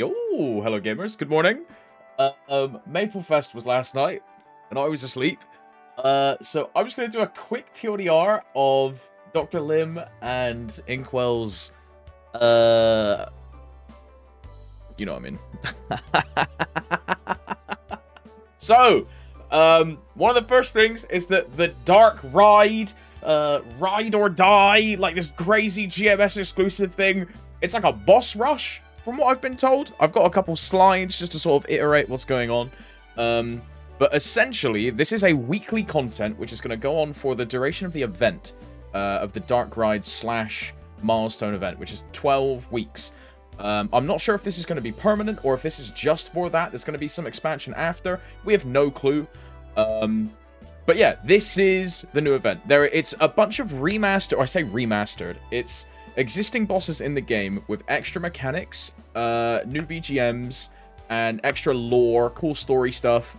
Yo, hello gamers, good morning. Maplefest was last night, and I was asleep. So I'm just going to do a quick TLDR of Dr. Lim and Inkwell's, you know what I mean. So, one of the first things is that the Dark Ride, Ride or Die, like this crazy GMS exclusive thing, it's like a boss rush. From what I've been told, I've got a couple slides just to sort of iterate what's going on. But essentially, this is a weekly content which is going to go on for the duration of the event, of the Dark Ride / milestone event, which is 12 weeks. I'm not sure if this is going to be permanent or if this is just for that. There's going to be some expansion after. We have no clue. But yeah, this is the new event. It's a bunch of remastered, or I say remastered. It's existing bosses in the game with extra mechanics, new BGMs, and extra lore, cool story stuff.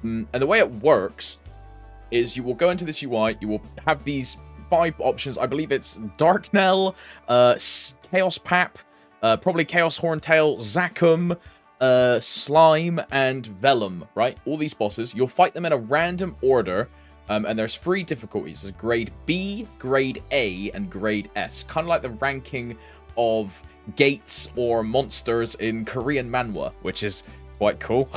And the way it works is you will go into this UI, you will have these 5 options. I believe it's Darknell, Chaos Pap, probably Chaos Horntail, Zakum, Slime, and Vellum, right? All these bosses. You'll fight them in a random order. And there's 3 difficulties. There's grade B, grade A, and grade S. Kind of like the ranking of gates or monsters in Korean manhwa, which is quite cool.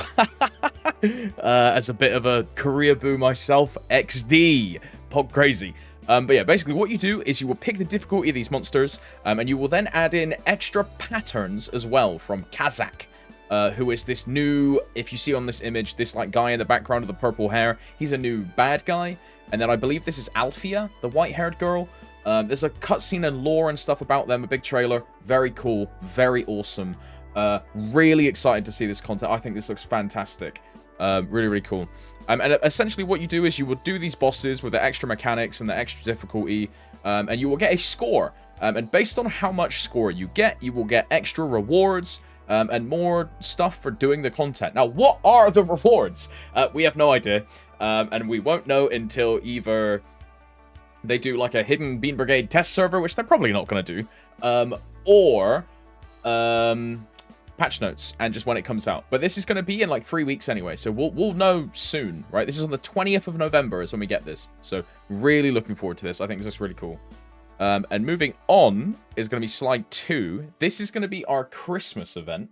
As a bit of a Koreaboo myself, XD. Pog crazy. But yeah, basically what you do is you will pick the difficulty of these monsters, and you will then add in extra patterns as well from Kazakh. Who is this new, if you see on this image, this like guy in the background with the purple hair, he's a new bad guy. And then I believe this is Alfia, the white-haired girl. There's a cutscene and lore and stuff about them, a big trailer. Very cool, very awesome. Really excited to see this content. I think this looks fantastic. Really, really cool. And essentially what you do is you will do these bosses with the extra mechanics and the extra difficulty, and you will get a score. And based on how much score you will get extra rewards, and more stuff for doing the content. Now, what are the rewards? We have no idea, and we won't know until either they do like a hidden Bean Brigade test server, which they're probably not going to do, or patch notes, and just when it comes out. But this is going to be in like 3 weeks anyway, so we'll know soon, right? This is on the 20th of November is when we get this, so really looking forward to this. I think this is really cool. And moving on is going to be slide 2. This is going to be our Christmas event.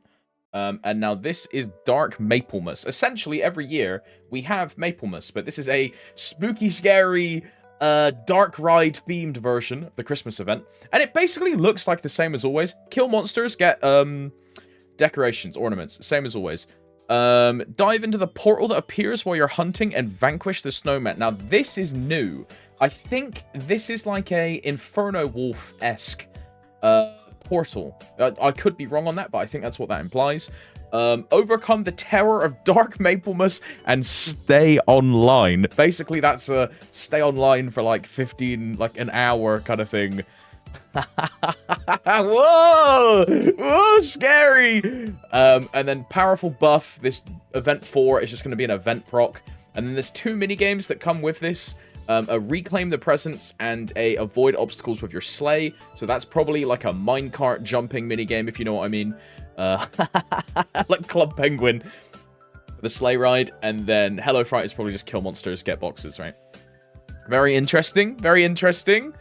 And now this is Dark Maplemas. Essentially, every year we have Maplemas, but this is a spooky, scary, Dark Ride themed version of the Christmas event. And it basically looks like the same as always. Kill monsters, get decorations, ornaments, same as always. Dive into the portal that appears while you're hunting and vanquish the snowman. Now, this is new. I think this is like a Inferno Wolf-esque portal. I could be wrong on that, but I think that's what that implies. Overcome the terror of Dark Maplemas and stay online. Basically, that's a stay online for like 15, like an hour kind of thing. Whoa! Whoa, scary! And then powerful buff. This event 4 is just going to be an event proc. And then there's 2 minigames that come with this. A reclaim the presence and a avoid obstacles with your sleigh. So that's probably like a minecart jumping minigame, if you know what I mean. Like Club Penguin. The sleigh ride. And then Hello Fright is probably just kill monsters, get boxes, right? Very interesting. Very interesting.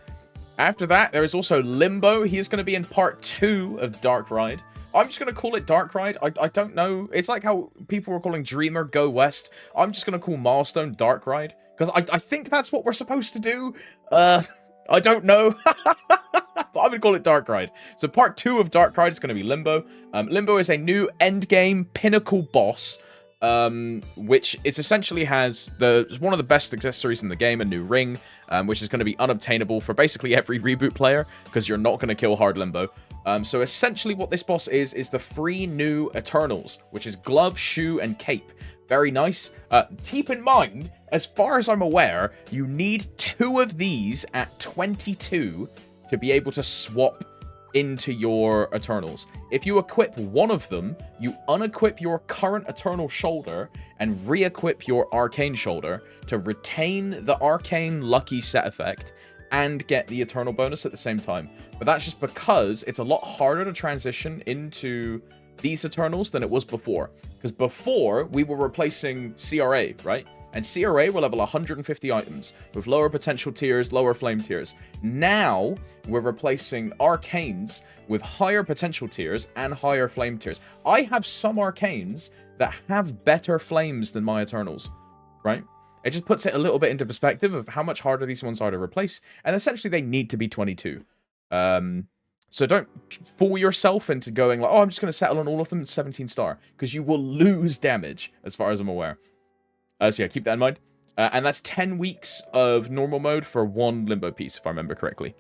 After that, there is also Limbo. He is going to be in part 2 of Dark Ride. I'm just going to call it Dark Ride. I don't know. It's like how people were calling Dreamer Go West. I'm just going to call Milestone Dark Ride. Because I think that's what we're supposed to do. I don't know. But I'm going to call it Dark Ride. So part 2 of Dark Ride is going to be Limbo. Limbo is a new endgame pinnacle boss. Which is essentially has one of the best accessories in the game, a new ring, which is going to be unobtainable for basically every reboot player, because you're not going to kill hard Limbo. So essentially what this boss is the 3 new Eternals, which is Glove, Shoe, and Cape. Very nice. Keep in mind, as far as I'm aware, you need 2 of these at 22 to be able to swap into your Eternals. If you equip one of them, you unequip your current Eternal shoulder and re-equip your Arcane shoulder to retain the Arcane Lucky set effect and get the Eternal bonus at the same time. But that's just because it's a lot harder to transition into these Eternals than it was before. Because before, we were replacing CRA, right? And CRA were level 150 items, with lower potential tiers, lower flame tiers. Now, we're replacing Arcanes with higher potential tiers and higher flame tiers. I have some Arcanes that have better flames than my Eternals, right? It just puts it a little bit into perspective of how much harder these ones are to replace. And essentially, they need to be 22. So don't fool yourself into going like, oh, I'm just going to settle on all of them at 17 star. Because you will lose damage, as far as I'm aware. So yeah, keep that in mind. And that's 10 weeks of normal mode for one Limbo piece, if I remember correctly.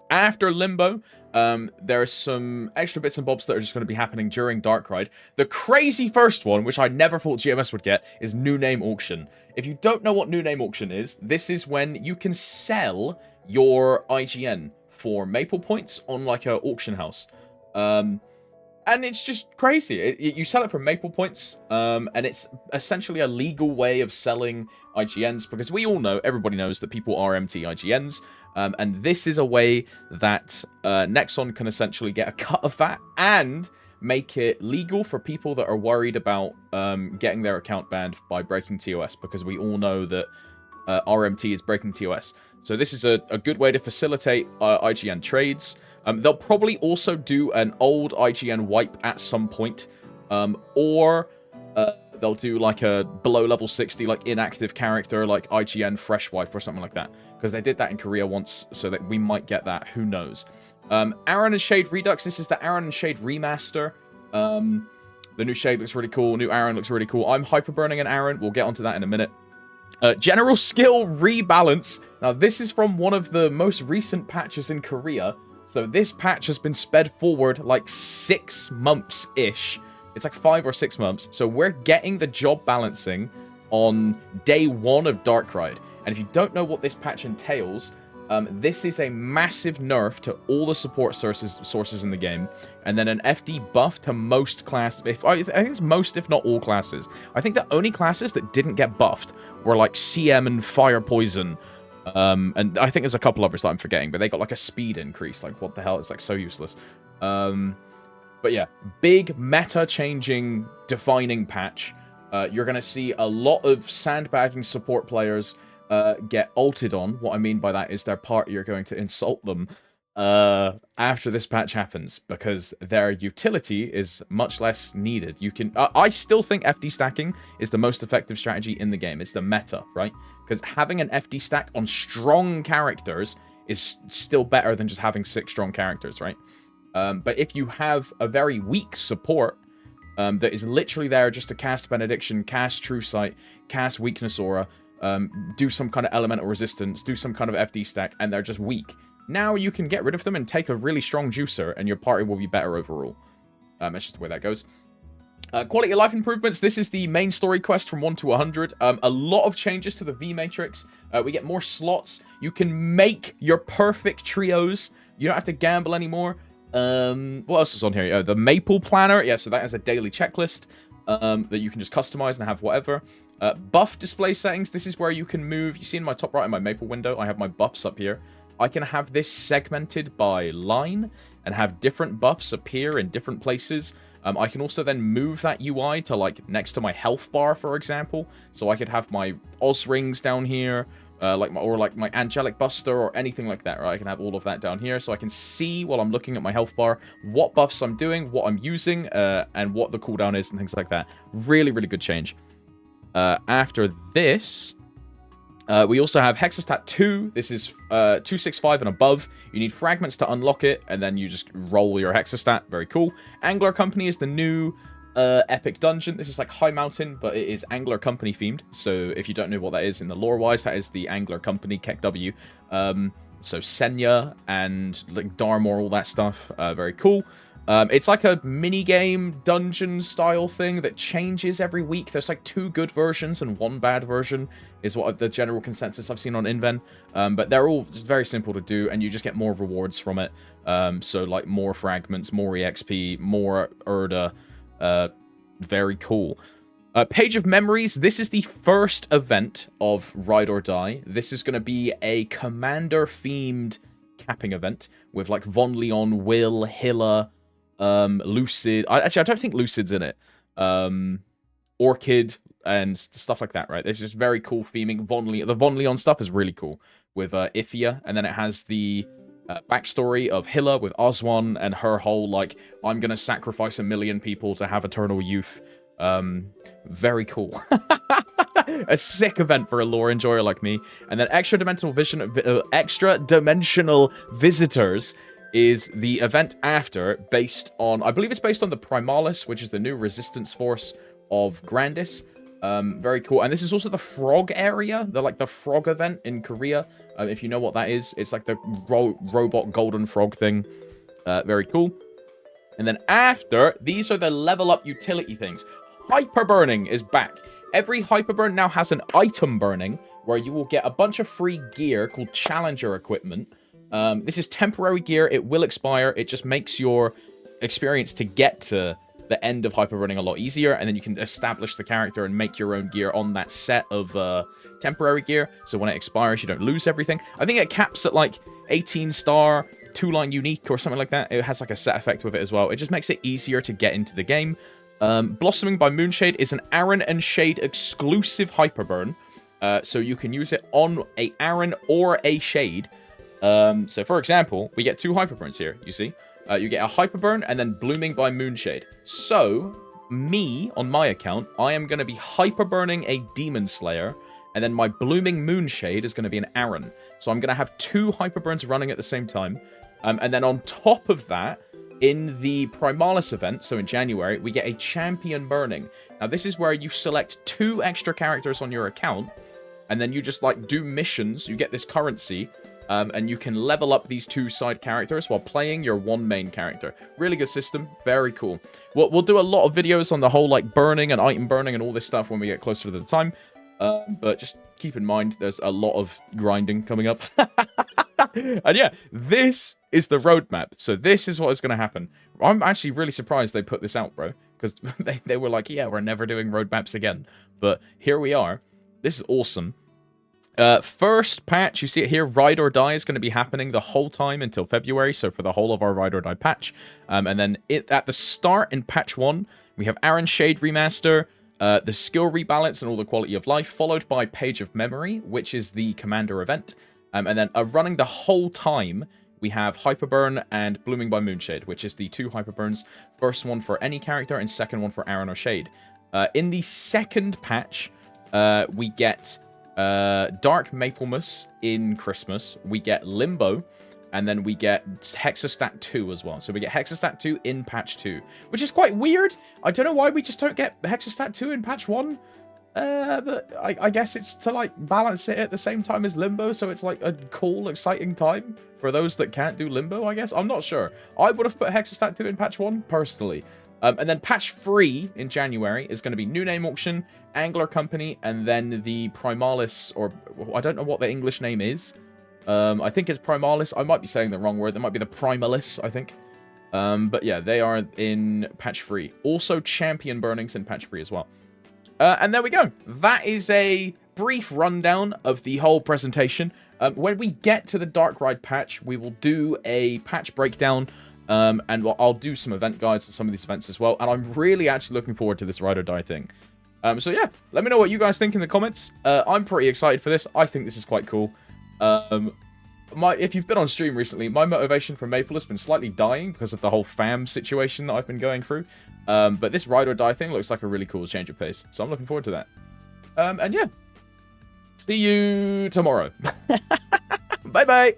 After Limbo, there are some extra bits and bobs that are just going to be happening during Darkride. The crazy first one, which I never thought GMS would get, is New Name Auction. If you don't know what New Name Auction is, this is when you can sell your IGN for Maple points on like a auction house. And it's just crazy. You sell it for Maple points, and it's essentially a legal way of selling IGNs, because we all know, everybody knows that people are empty IGNs, and this is a way that Nexon can essentially get a cut of that and make it legal for people that are worried about getting their account banned by breaking TOS, because we all know that RMT is breaking TOS. So this is a good way to facilitate IGN trades. They'll probably also do an old IGN wipe at some point, or they'll do like a below level 60, like inactive character, like IGN fresh wipe or something like that, because they did that in Korea once, so that we might get that. Who knows? Aaron and Shade Redux. This is the Aaron and Shade remaster. The new Shade looks really cool. New Aaron looks really cool. I'm hyperburning an Aaron. We'll get onto that in a minute. General skill rebalance. Now, this is from one of the most recent patches in Korea. So this patch has been sped forward like 6 months-ish. It's like 5 or 6 months. So we're getting the job balancing on day 1 of Darkride. And if you don't know what this patch entails, this is a massive nerf to all the support sources in the game. And then an FD buff to most class. I think it's most, if not all classes. I think the only classes that didn't get buffed were like CM and Fire Poison. And I think there's a couple others that I'm forgetting, but they got like a speed increase. Like, what the hell? It's like so useless. But yeah, big meta-changing, defining patch. You're going to see a lot of sandbagging support players get ulted on. What I mean by that is their party are going to insult them after this patch happens, because their utility is much less needed. You can I still think FD stacking is the most effective strategy in the game. It's the meta, right? Because having an FD stack on strong characters is still better than just having 6 strong characters, right? But if you have a very weak support that is literally there just to cast Benediction, cast True Sight, cast Weakness Aura, do some kind of elemental resistance, do some kind of FD stack, and they're just weak, now you can get rid of them and take a really strong juicer, and your party will be better overall. That's just the way that goes. Quality of life improvements. This is the main story quest from 1 to 100. A lot of changes to the V matrix. We get more slots. You can make your perfect trios. You don't have to gamble anymore. What else is on here? The Maple Planner. Yeah, so that is a daily checklist that you can just customize and have whatever. Buff display settings. This is where you can move. You see in my top right in my Maple window, I have my buffs up here. I can have this segmented by line and have different buffs appear in different places. I can also then move that UI to like next to my health bar, for example. So I could have my Oz rings down here, like my Angelic Buster or anything like that, right? I can have all of that down here, so I can see while I'm looking at my health bar what buffs I'm doing, what I'm using, and what the cooldown is and things like that. Really, really good change. After this, we also have Hexastat 2. This is 265 and above. You need fragments to unlock it, and then you just roll your Hexastat. Very cool. Angler Company is the new epic dungeon. This is like High Mountain, but it is Angler Company themed. So if you don't know what that is in the lore-wise, that is the Angler Company, Kek W. So Senya and like Darmor, all that stuff. Very cool. It's like a mini-game dungeon style thing that changes every week. There's like 2 good versions and 1 bad version is what the general consensus I've seen on Inven. But they're all just very simple to do, and you just get more rewards from it. So like more fragments, more EXP, more Erda. Very cool. Page of Memories. This is the first event of Ride or Die. This is going to be a commander-themed capping event with like Von Leon, Will, Hilla, Lucid. Actually, I don't think Lucid's in it. Orchid and stuff like that, right? It's just very cool theming. The Von Leon stuff is really cool with Ifia, and then it has the backstory of Hilla with Oswan and her whole, like, I'm gonna sacrifice 1 million people to have eternal youth. Very cool. A sick event for a lore enjoyer like me. And then extra dimensional visitors is the event after, based on, I believe it's based on the Primalis, which is the new resistance force of Grandis. Very cool. And this is also the frog area, the frog event in Korea. If you know what that is, it's like the robot golden frog thing. Very cool. And then after, these are the level up utility things. Hyper burning is back. Every hyper burn now has an item burning, where you will get a bunch of free gear called challenger equipment. This is temporary gear. It will expire. It just makes your experience to get to the end of hyper burning a lot easier, and then you can establish the character and make your own gear on that set of temporary gear, so when it expires you don't lose everything. I think it caps at like 18 star 2-line unique or something like that. It has like a set effect with it as well. It just makes it easier to get into the game. Blossoming by Moonshade is an Aaron and Shade exclusive hyper burn, so you can use it on a Aaron or a Shade. So for example, we get 2 hyper burns here, you see. You get a hyper burn and then blooming by Moonshade. So, me, on my account, I am going to be hyper burning a Demon Slayer, and then my blooming Moonshade is going to be an Aaron. So I'm going to have 2 hyper burns running at the same time. And then on top of that, in the Primalis event, so in January, we get a champion burning. Now this is where you select 2 extra characters on your account, and then you just like do missions, you get this currency, and you can level up these 2 side characters while playing your 1 main character. Really good system. Very cool. We'll do a lot of videos on the whole like burning and item burning and all this stuff when we get closer to the time. But just keep in mind, there's a lot of grinding coming up. And yeah, this is the roadmap. So this is what is going to happen. I'm actually really surprised they put this out, bro. Because they were like, yeah, we're never doing roadmaps again. But here we are. This is awesome. First patch, you see it here, Ride or Die is going to be happening the whole time until February, so for the whole of our Ride or Die patch. And then at the start in patch 1, we have Aaron Shade Remaster, the skill rebalance and all the quality of life, followed by Page of Memory, which is the Commander event. And then running the whole time, we have Hyperburn and Blooming by Moonshade, which is the 2 Hyperburns. First one for any character and second one for Aaron or Shade. In the second patch, we get Dark Maplemas in Christmas. We get Limbo, and then we get Hexastat 2 as well. So we get Hexastat 2 in patch 2, which is quite weird. I don't know why we just don't get Hexastat 2 in patch 1. But I guess it's to like balance it at the same time as Limbo, so it's like a cool, exciting time for those that can't do Limbo, I guess. I'm not sure. I would have put Hexastat 2 in patch 1, personally. And then patch 3 in January is going to be New Name Auction, Angler Company, and then the Primalis, or I don't know what the English name is. I think it's Primalis. I might be saying the wrong word. That might be the Primalis, I think. But yeah, they are in patch 3. Also, Champion Burnings in patch 3 as well. And there we go. That is a brief rundown of the whole presentation. When we get to the Dark Ride patch, we will do a patch breakdown. And I'll do some event guides on some of these events as well. And I'm really actually looking forward to this Ride or Die thing. So yeah, let me know what you guys think in the comments. I'm pretty excited for this. I think this is quite cool. If you've been on stream recently, my motivation for Maple has been slightly dying because of the whole fam situation that I've been going through. But this Ride or Die thing looks like a really cool change of pace. So I'm looking forward to that. And yeah, see you tomorrow. Bye-bye.